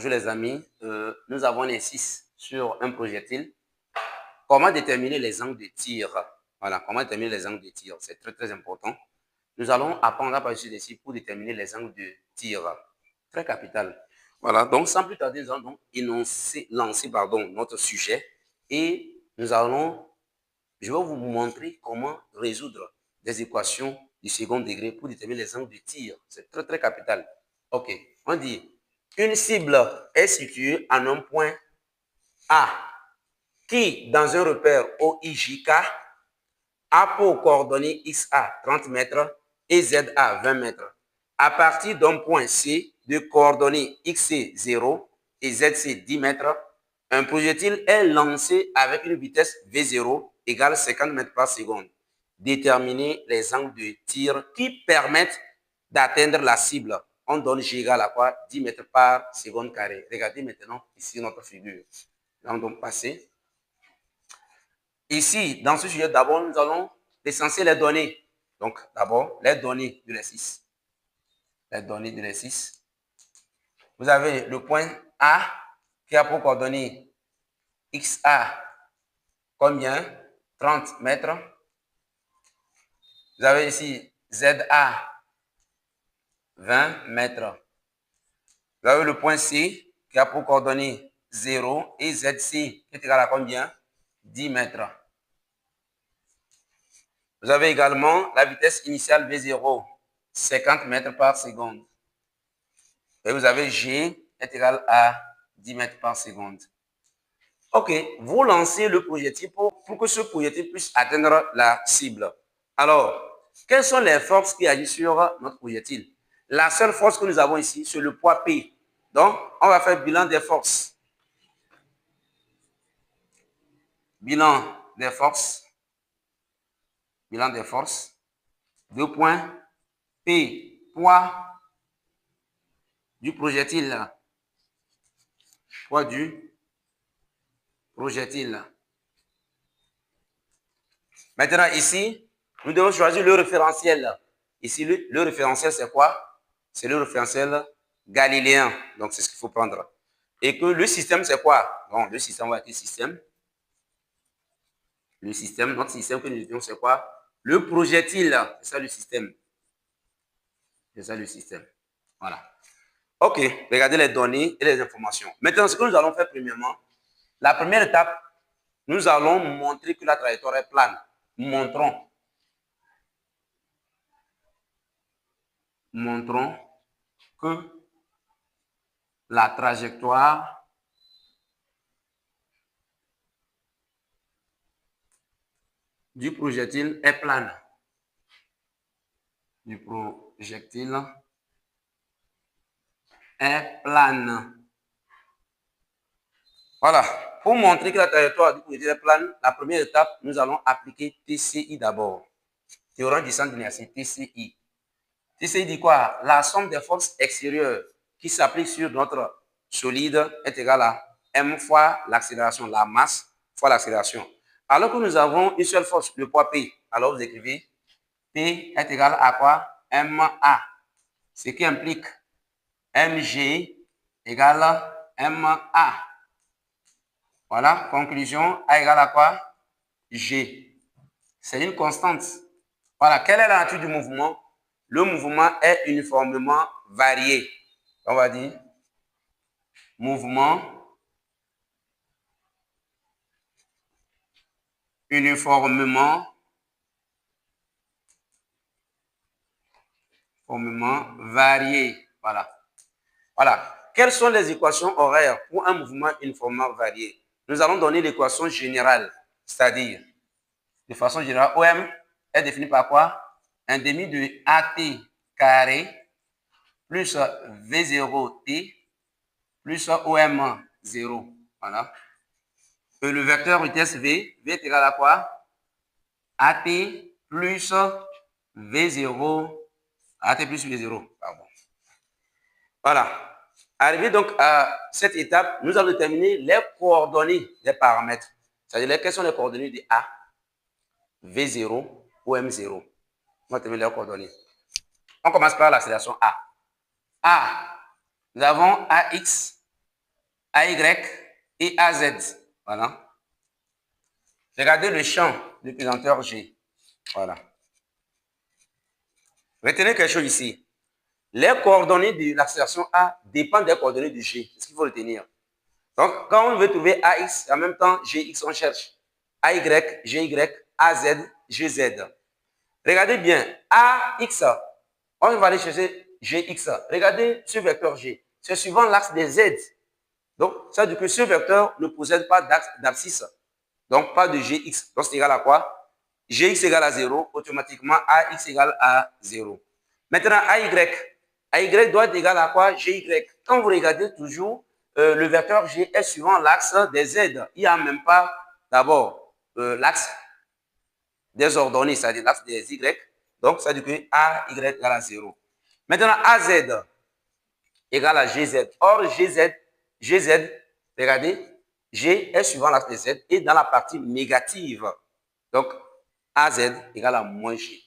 Bonjour les amis, nous avons un exercice sur un projectile. Comment déterminer les angles de tir? Voilà, comment déterminer les angles de tir? C'est très important. Nous allons apprendre à partir d'ici pour déterminer les angles de tir. Très capital. Voilà, donc sans plus tarder, nous allons donc lancer notre sujet et je vais vous montrer comment résoudre des équations du second degré pour déterminer les angles de tir. C'est très capital. Ok, on dit une cible est située en un point A qui, dans un repère OIJK, a pour coordonnées XA 30 mètres et ZA 20 mètres. À partir d'un point C de coordonnées XC 0 et ZC 10 mètres, un projectile est lancé avec une vitesse V0 égale 50 mètres par seconde. Déterminer les angles de tir qui permettent d'atteindre la cible. On donne G égale à quoi? 10 mètres par seconde carré. Regardez maintenant ici notre figure. Nous allons donc passer. Ici, dans ce sujet, d'abord, nous allons recenser les données. Donc, d'abord, les données de l'exercice. Les données de l'exercice. Vous avez le point A qui a pour coordonnées XA, combien? 30 mètres. Vous avez ici ZA, 20 mètres. Vous avez le point C qui a pour coordonnées 0 et ZC qui est égal à combien? 10 mètres. Vous avez également la vitesse initiale V0, 50 mètres par seconde. Et vous avez G est égal à 10 mètres par seconde. Ok, vous lancez le projectile pour que ce projectile puisse atteindre la cible. Alors, quelles sont les forces qui agissent sur notre projectile? La seule force que nous avons ici, c'est le poids P. Donc, on va faire bilan des forces. Bilan des forces. Bilan des forces. 2 points. P, poids du projectile. Poids du projectile. Maintenant, ici, nous devons choisir le référentiel. Ici, le référentiel, c'est quoi? C'est le référentiel galiléen. Donc, c'est ce qu'il faut prendre. Et que le système, c'est quoi? Bon, le système, on va dire système. Le système, notre système que nous utilisons, c'est quoi? Le projectile. C'est ça le système. C'est ça le système. Voilà. Ok, regardez les données et les informations. Maintenant, ce que nous allons faire premièrement, la première étape, nous allons montrer que la trajectoire est plane. Montrons que la trajectoire du projectile est plane. Du projectile est plane. Voilà. Pour montrer que la trajectoire du projectile est plane, la première étape, nous allons appliquer TCI d'abord. Théorème du centre d'inertie, TCI. TCI dit quoi? La somme des forces extérieures qui s'appliquent sur notre solide est égale à M fois l'accélération, la masse fois l'accélération. Alors que nous avons une seule force, le poids P, alors vous écrivez P est égal à quoi? MA. Ce qui implique MG égale MA. Voilà, conclusion, A égale à quoi? G. C'est une constante. Voilà, quelle est la nature du mouvement? Le mouvement est uniformément varié. On va dire mouvement uniformément varié. Voilà. Voilà. Quelles sont les équations horaires pour un mouvement uniformément varié? Nous allons donner l'équation générale, c'est-à-dire, de façon générale, OM est défini par quoi? Un demi de AT carré plus V0T plus OM0. Voilà. Et le vecteur vitesse V est égal à quoi? AT plus V0. AT plus V0. Pardon. Voilà. Arrivé donc à cette étape, nous allons déterminer les coordonnées des paramètres. C'est-à-dire, quelles sont les coordonnées de A, V0, OM0. On va déterminer les coordonnées. On commence par l'accélération A. A, nous avons AX AY et AZ. Voilà. Regardez le champ du pesanteur G. Voilà. Retenez quelque chose ici. Les coordonnées de l'accélération A dépendent des coordonnées du G. C'est ce qu'il faut retenir. Donc, quand on veut trouver AX, en même temps GX, on cherche AY, GY, AZ, GZ. Regardez bien, AX, on va aller chercher GX. Regardez ce vecteur G. C'est suivant l'axe des Z. Donc, ça veut dire que ce vecteur ne possède pas d'abscisse. Donc, pas de Gx. Donc, c'est égal à quoi? Gx égale à 0. Automatiquement, AX égale à 0. Maintenant, AY doit être égal à quoi? Gy. Quand vous regardez toujours, le vecteur G est suivant l'axe des Z. Il n'y a même pas d'abord l'axe des ordonnées, c'est-à-dire l'axe des Y. Donc, ça veut dire que AY égale à 0. Maintenant, AZ égale à GZ. Or, GZ, regardez, G est suivant l'axe des Z et dans la partie négative. Donc, AZ égale à moins G.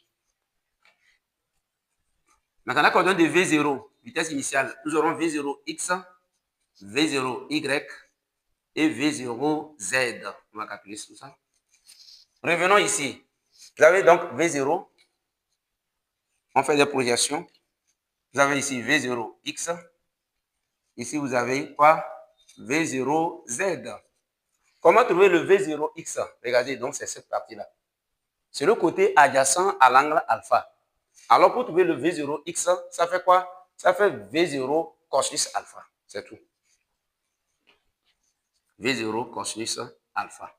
Maintenant, la coordonnée de V0, vitesse initiale, nous aurons V0X, V0Y et V0Z. On va calculer tout ça. Revenons ici. Vous avez donc V0. On fait des projections. Vous avez ici V0X. Ici, vous avez quoi? V0Z. Comment trouver le V0X? Regardez, donc c'est cette partie-là. C'est le côté adjacent à l'angle alpha. Alors, pour trouver le V0X, ça fait quoi? Ça fait V0 cosinus alpha. C'est tout. V0 cosinus alpha.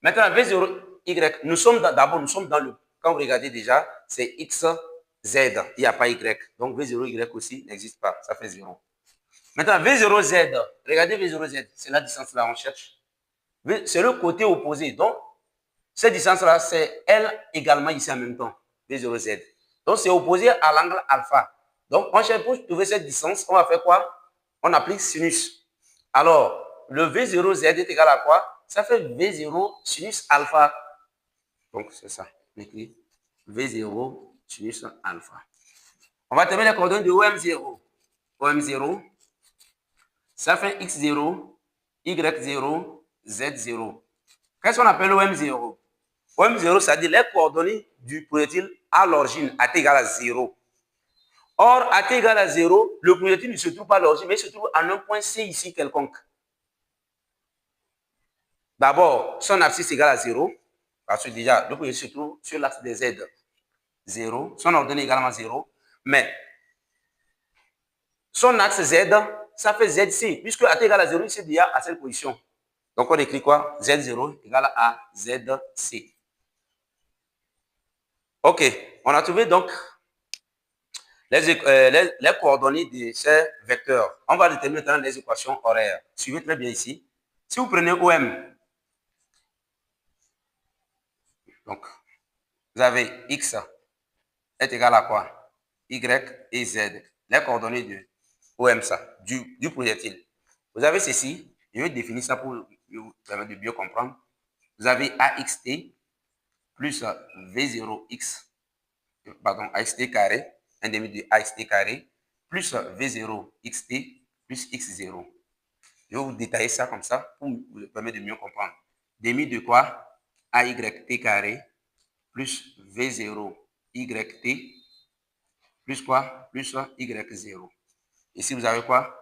Maintenant, V0Y, nous sommes dans le... Quand vous regardez déjà, c'est X, Z. Il n'y a pas Y. Donc, V0Y aussi n'existe pas. Ça fait 0. Maintenant, V0Z. Regardez V0Z. C'est la distance-là, on cherche. C'est le côté opposé. Donc, cette distance-là, c'est elle également ici en même temps. V0Z. Donc, c'est opposé à l'angle alpha. Donc, on cherche pour trouver cette distance, on va faire quoi? On applique sinus. Alors, le V0Z est égal à quoi? Ça fait V0 sinus alpha. Donc, c'est ça. On écrit V0 sinus alpha. On va terminer les coordonnées de OM0. OM0, ça fait X0, Y0, Z0. Qu'est-ce qu'on appelle OM0? OM0, c'est-à-dire les coordonnées du projectile à l'origine, AT égale à 0. Or, AT égale à 0, le projectile ne se trouve pas à l'origine, mais il se trouve à un point C ici quelconque. D'abord, son abscisse égale à 0, parce que déjà, le projectile se trouve sur l'axe des Z. 0. Son ordonnée également 0. Mais, son axe Z, ça fait ZC, puisque AT égale à 0, il c'est déjà à cette position. Donc, on écrit quoi? Z0 égale à ZC. OK. On a trouvé donc les coordonnées de ces vecteurs. On va déterminer maintenant les équations horaires. Suivez très bien ici. Si vous prenez OM, donc, vous avez X est égal à quoi? Y et Z. Les coordonnées de OM, ça, du projectile. Vous avez ceci. Je vais définir ça pour vous permettre de mieux comprendre. Vous avez AXT plus V0X, pardon, AXT carré, 1 demi de AXT carré, plus V0XT plus X0. Je vais vous détailler ça comme ça pour vous permettre de mieux comprendre. Demi de quoi? AYT carré plus V0YT plus quoi? Plus Y0. Ici, vous avez quoi?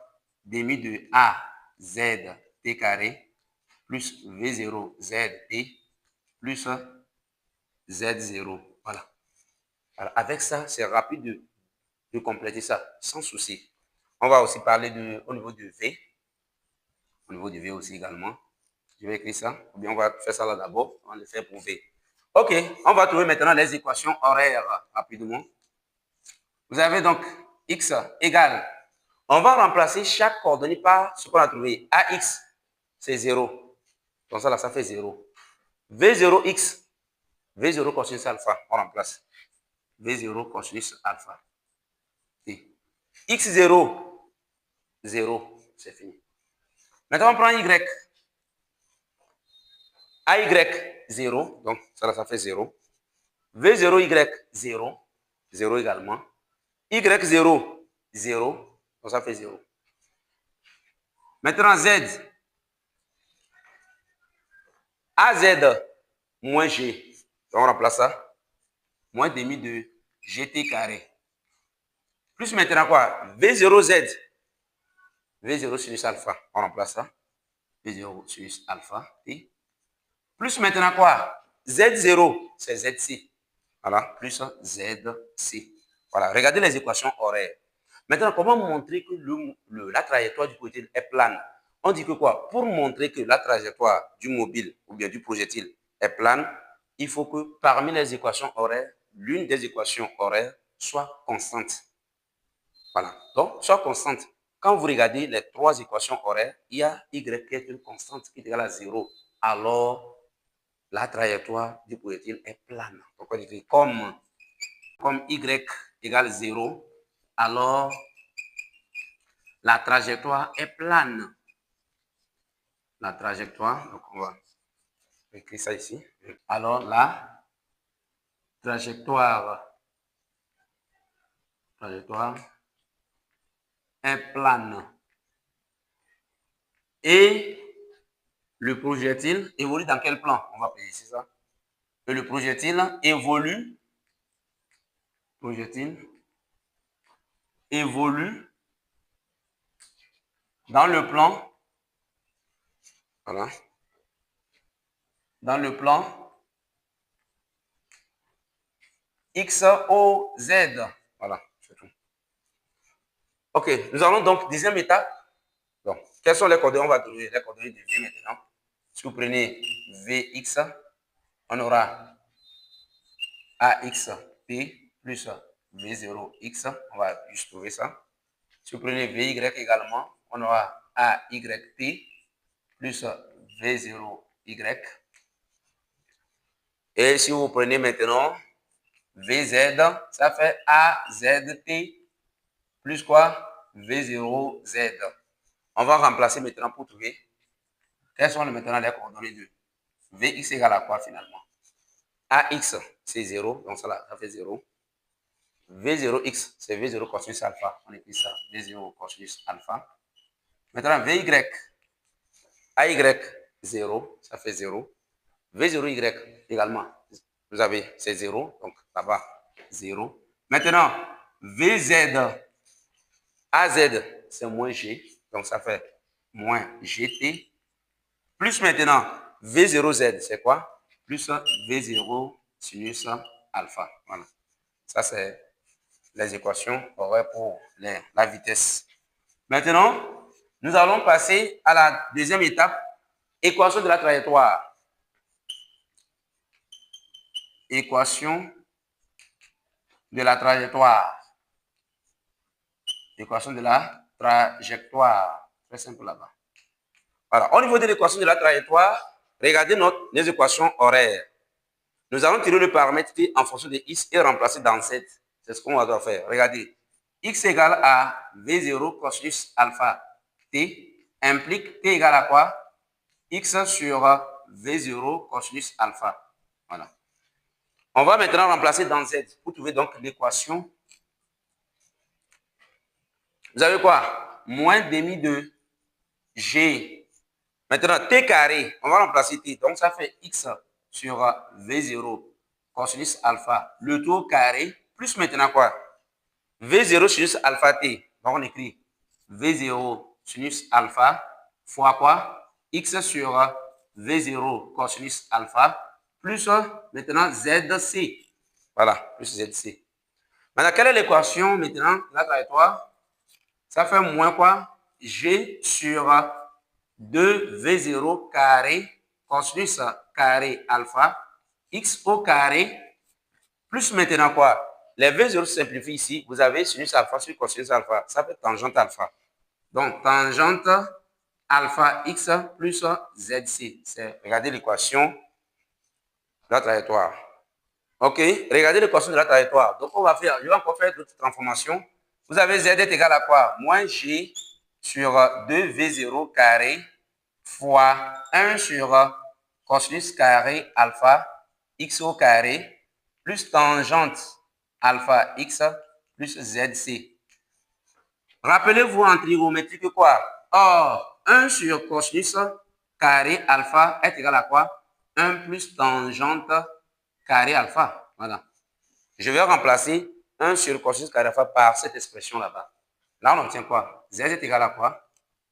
Demi de AZT carré plus V0ZT plus Z0. Voilà. Alors, avec ça, c'est rapide de compléter ça sans souci. On va aussi parler au niveau de V. Au niveau de V aussi également. Je vais écrire ça. Ou bien on va faire ça là d'abord. On va le faire pour V. OK. On va trouver maintenant les équations horaires rapidement. Vous avez donc X égale. On va remplacer chaque coordonnée par ce qu'on a trouvé. AX, c'est 0. Donc ça là, ça fait 0. V0X, V0 cosinus alpha, on remplace. V0 cosinus alpha. Et X0, 0, c'est fini. Maintenant, on prend Y. AY, 0, donc ça là, ça fait 0. V0Y, 0, 0 également. Y0, 0, donc ça fait 0. Maintenant, Z. AZ moins G. Donc, on remplace ça. Moins demi de GT carré. Plus maintenant quoi? V0Z. V0 sinus alpha. On remplace ça. V0 sinus alpha T. Plus maintenant quoi? Z0, c'est ZC. Voilà, plus ZC. Voilà, regardez les équations horaires. Maintenant, comment montrer que la trajectoire du projectile est plane? On dit que quoi? Pour montrer que la trajectoire du mobile ou bien du projectile est plane, il faut que parmi les équations horaires, l'une des équations horaires soit constante. Voilà, donc soit constante. Quand vous regardez les trois équations horaires, il y a Y qui est une constante qui est égale à 0. Alors, la trajectoire du projectile est plane. Donc, on écrit comme Y égale 0, alors la trajectoire est plane. La trajectoire, donc on va écrire ça ici. Alors la trajectoire est plane. Et le projectile évolue dans quel plan? On va appeler ici ça. Et le projectile évolue dans le plan. Voilà. Dans le plan XOZ. Voilà, c'est tout. Ok, nous allons donc, deuxième étape. Donc, quelles sont les coordonnées? On va trouver les coordonnées de V maintenant. Si vous prenez Vx, on aura AXP plus V0X. On va juste trouver ça. Si vous prenez Vy également, on aura AYP plus V0Y. Et si vous prenez maintenant VZ, ça fait AZT plus quoi? V0Z. On va remplacer maintenant pour trouver quelles sont maintenant les coordonnées de Vx égale à quoi finalement? AX, c'est 0, donc ça fait 0. V0x, c'est V0 cosinus alpha. On écrit ça, V0 cosinus alpha. Maintenant, Vy, AY, 0, ça fait 0. V0y également, vous avez, c'est 0, donc là-bas, 0. Maintenant, VZ, AZ, c'est moins G, donc ça fait moins GT. Plus maintenant, V0Z, c'est quoi? Plus V0 sinus alpha. Voilà. Ça, c'est les équations horaires pour la vitesse. Maintenant, nous allons passer à la deuxième étape, équation de la trajectoire. Équation de la trajectoire. Équation de la trajectoire. Très simple là-bas. Voilà. Au niveau de l'équation de la trajectoire, regardez les équations horaires. Nous allons tirer le paramètre t en fonction de x et remplacer dans Z. C'est ce qu'on va devoir faire. Regardez. X égale à V0 cosinus alpha t implique t égale à quoi? X sur V0 cosinus alpha. Voilà. On va maintenant remplacer dans Z. Vous trouvez donc l'équation. Vous avez quoi? Moins demi de G. Maintenant, T carré. On va remplacer T. Donc, ça fait X sur V0 cosinus alpha. Le tout carré. Plus maintenant quoi? V0 sinus alpha T. Donc, on écrit V0 sinus alpha fois quoi? X sur V0 cosinus alpha plus maintenant ZC. Voilà, plus ZC. Maintenant, quelle est l'équation maintenant de la trajectoire? Ça fait moins quoi? G sur 2V0 carré cosinus carré alpha X au carré plus maintenant quoi? Les V0 se simplifient ici. Vous avez sinus alpha sur cosinus alpha. Ça fait tangente alpha. Donc, tangente alpha X plus ZC. Regardez l'équation de la trajectoire. OK? Regardez l'équation de la trajectoire. Donc, on va faire, je vais encore faire d'autres transformations. Vous avez Z est égal à quoi? Moins G sur 2V0 carré fois 1 sur cosinus carré alpha X au carré plus tangente alpha X plus ZC. Rappelez-vous en trigonométrie que quoi? Or, 1 sur cosinus carré alpha est égal à quoi? 1 plus tangente carré alpha. Voilà. Je vais remplacer 1 sur cosinus carré alpha par cette expression là-bas. Là, on obtient quoi? Z est égal à quoi?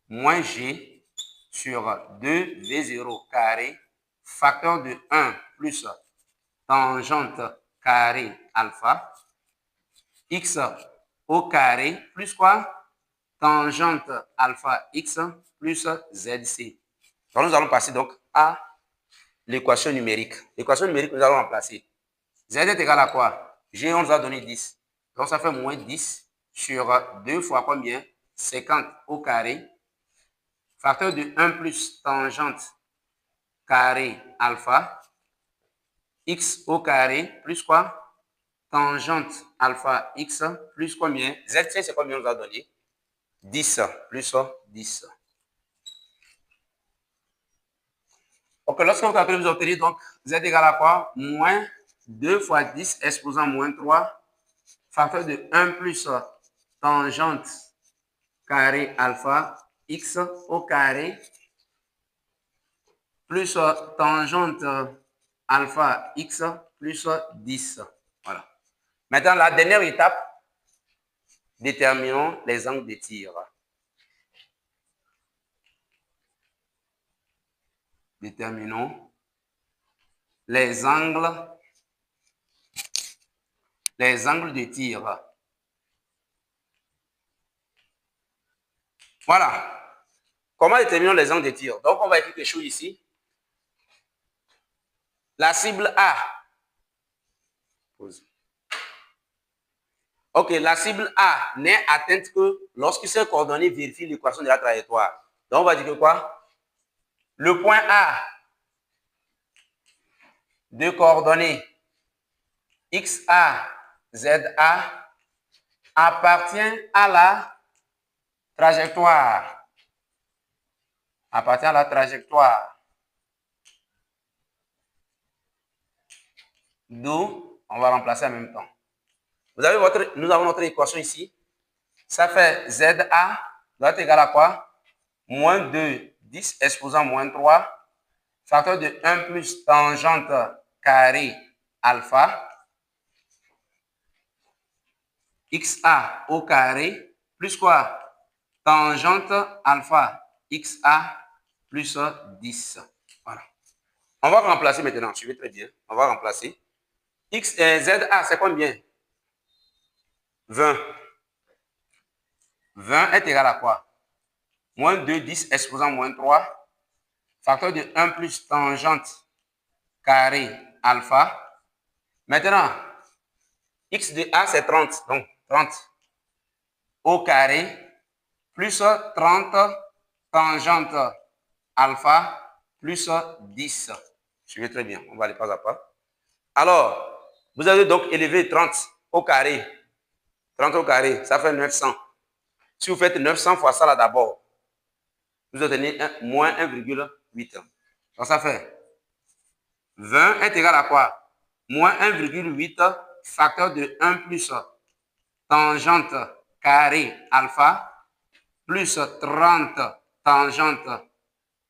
Moins G sur 2V0 carré, facteur de 1 plus tangente carré alpha, x au carré plus quoi? Tangente alpha x plus ZC. Donc, nous allons passer donc à l'équation numérique. L'équation numérique, nous allons remplacer. Z est égal à quoi? G, on nous a donné 10. Donc, ça fait moins 10 sur 2 fois combien? 50 au carré. Facteur de 1 plus tangente carré alpha. X au carré plus quoi? Tangente alpha x plus combien? ZC, c'est combien on nous a donné? 10 plus 10. Ok, lorsque vous calculez, vous obtenez donc Z égale à quoi? Moins 2 fois 10 exposant moins 3, facteur de 1 plus tangente carré alpha x au carré plus tangente alpha x plus 10. Voilà. Maintenant, la dernière étape, déterminons les angles de tir. Déterminons les angles de tir. Voilà. Comment déterminons les angles de tir? Donc, on va écrire quelque chose ici. La cible A. Ok, la cible A n'est atteinte que lorsque ces coordonnées vérifient l'équation de la trajectoire. Donc, on va dire que quoi? Le point A de coordonnées XA, ZA appartient à la trajectoire. Appartient à la trajectoire. D'où on va remplacer en même temps. Vous avez nous avons notre équation ici. Ça fait ZA doit être égal à quoi? Moins 2, 10 exposant moins 3. Facteur de 1 plus tangente carré alpha. XA au carré plus quoi? Tangente alpha XA plus 10. Voilà. On va remplacer maintenant. Suivez très bien. On va remplacer. ZA, c'est combien? 20. 20 est égal à quoi? Moins 2, 10 exposant moins 3. Facteur de 1 plus tangente carré alpha. Maintenant, x de A, c'est 30. Donc, 30 au carré plus 30 tangente alpha plus 10. Suivez très bien. On va aller pas à pas. Alors, vous avez donc élevé 30 au carré. 30 au carré, ça fait 900. Si vous faites 900 fois ça là d'abord, vous obtenez moins 1,8. Donc, ça fait 20 est égal à quoi? Moins 1,8 facteur de 1 plus tangente carré alpha plus 30 tangente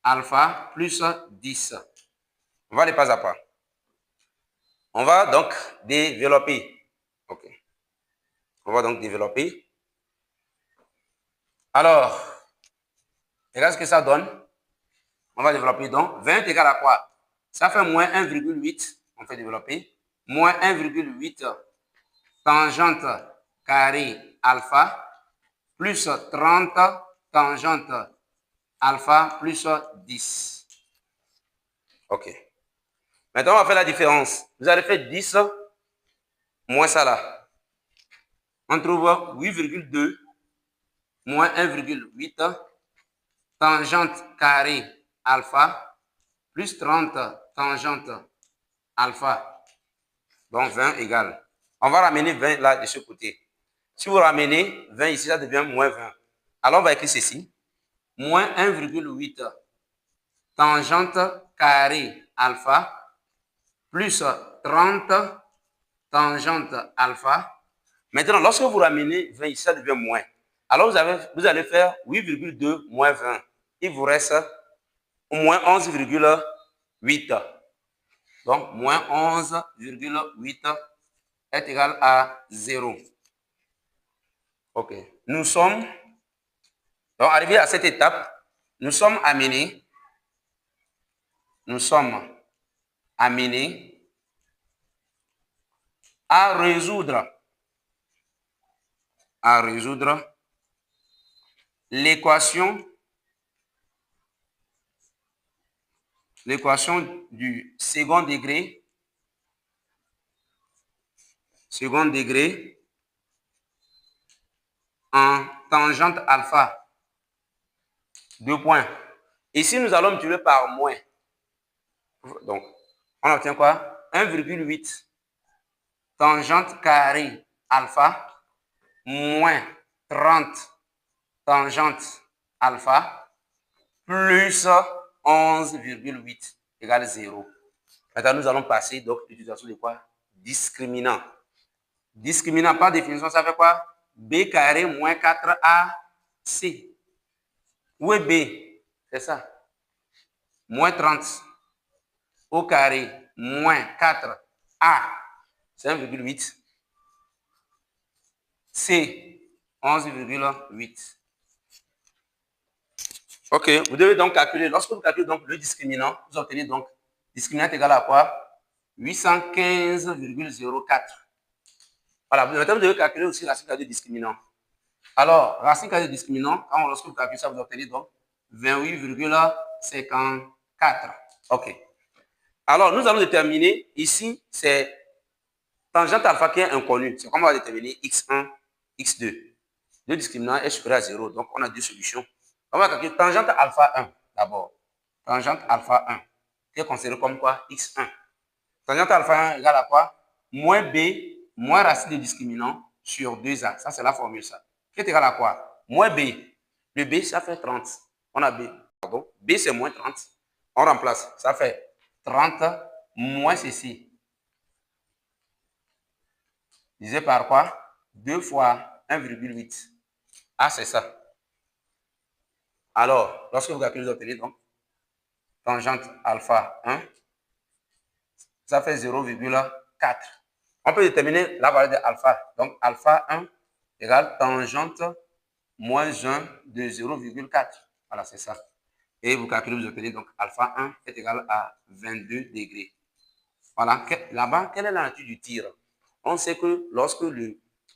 alpha plus 10. On va aller pas à pas. On va donc développer. Ok. On va donc développer. Alors, regarde ce que ça donne. On va développer donc 20 égale à quoi? Ça fait moins 1,8. On fait développer. Moins 1,8 tangente carré alpha plus 30 tangente alpha plus 10. Ok. Maintenant, on va faire la différence. Vous allez faire 10 moins ça là. On trouve 8,2 moins 1,8 tangente carré alpha plus 30 tangente alpha. Donc 20 égale. On va ramener 20 là de ce côté. Si vous ramenez 20 ici, ça devient moins 20. Alors on va écrire ceci. Moins 1,8 tangente carré alpha plus 30 tangente alpha. Maintenant, lorsque vous ramenez 20 ici, ça devient moins. Alors vous allez faire 8,2 moins 20. il vous reste moins 11,8. Donc, moins 11,8 est égal à 0. OK. Nous sommes, donc arrivé à cette étape, nous sommes amenés à résoudre l'équation du second degré en tangente alpha. 2 points. Ici, nous allons multiplier par moins. Donc, on obtient quoi? 1,8 tangente carré alpha moins 30 tangente alpha plus 11,8 égale 0. Maintenant, nous allons passer donc l'utilisation de quoi? Discriminant. Discriminant par définition, ça fait quoi? B carré moins 4AC. Où est B? C'est ça. Moins 30 au carré moins 4A. C'est 1,8. C, 11,8. OK, vous devez donc calculer, lorsque vous calculez donc le discriminant, vous obtenez donc discriminant est égal à quoi? 815,04. Voilà, maintenant vous devez calculer aussi racine carrée du discriminant. Alors, racine carrée du discriminant, lorsque vous calculez ça, vous obtenez donc 28,54. OK. Alors, nous allons déterminer, ici, c'est tangente alpha qui est inconnu. C'est comme on va déterminer x1, x2. Le discriminant est supérieur à 0, donc on a deux solutions. On va calculer tangente alpha 1 d'abord. Tangente alpha 1, qui est considéré comme quoi? X1. Tangente alpha 1 égale à quoi? Moins B, moins racine du discriminant sur 2A. Ça, c'est la formule, ça. Qui est égal à quoi? Moins B. Le B, ça fait 30. On a B. Pardon. B, c'est moins 30. On remplace. Ça fait 30 moins ceci. Divisé par quoi? 2 fois 1,8. Ah, c'est ça. Alors, lorsque vous calculez, vous obtenez donc tangente alpha 1, ça fait 0,4. On peut déterminer la valeur de alpha. Donc, alpha 1 égale tangente moins 1 de 0,4. Voilà, c'est ça. Et vous calculez, vous obtenez donc alpha 1 est égal à 22 degrés. Voilà. Là-bas, quelle est la nature du tir? On sait que lorsque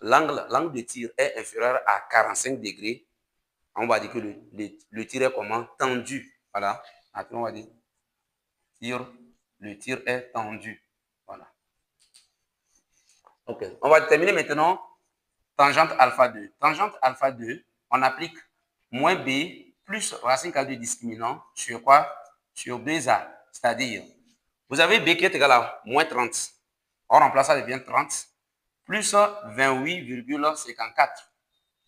l'angle de tir est inférieur à 45 degrés, on va dire que le tir est comment? Tendu. Voilà. Après, on va dire le tir est tendu. Voilà. OK. On va déterminer maintenant tangente alpha 2. Tangente alpha 2, on applique moins B plus racine carrée du discriminant sur quoi? Sur 2A. C'est-à-dire, vous avez B qui est égal à moins 30. On remplace, ça devient 30 plus 28,54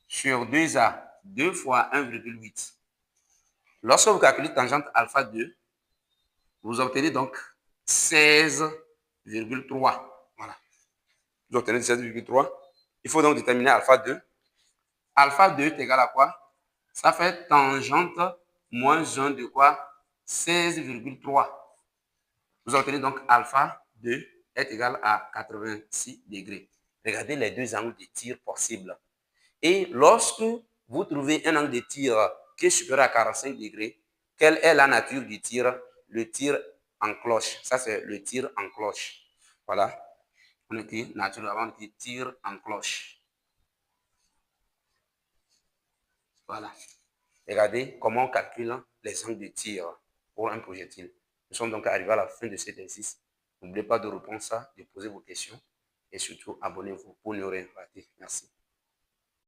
sur 2A. 2 fois 1,8. Lorsque vous calculez tangente alpha 2, vous obtenez donc 16,3. Voilà. Vous obtenez 16,3. Il faut donc déterminer alpha 2. Alpha 2 est égal à quoi? Ça fait tangente moins 1 de quoi? 16,3. Vous obtenez donc alpha 2 est égal à 86 degrés. Regardez les deux angles de tir possibles. Et lorsque vous trouvez un angle de tir qui est supérieur à 45 degrés, quelle est la nature du tir? Le tir en cloche. Ça, c'est le tir en cloche. Voilà. On écrit naturellement, on écrit tir en cloche. Voilà. Regardez comment on calcule les angles de tir pour un projectile. Nous sommes donc arrivés à la fin de cet exercice. N'oubliez pas de répondre ça, de poser vos questions et surtout abonnez-vous pour ne rien rater. Merci.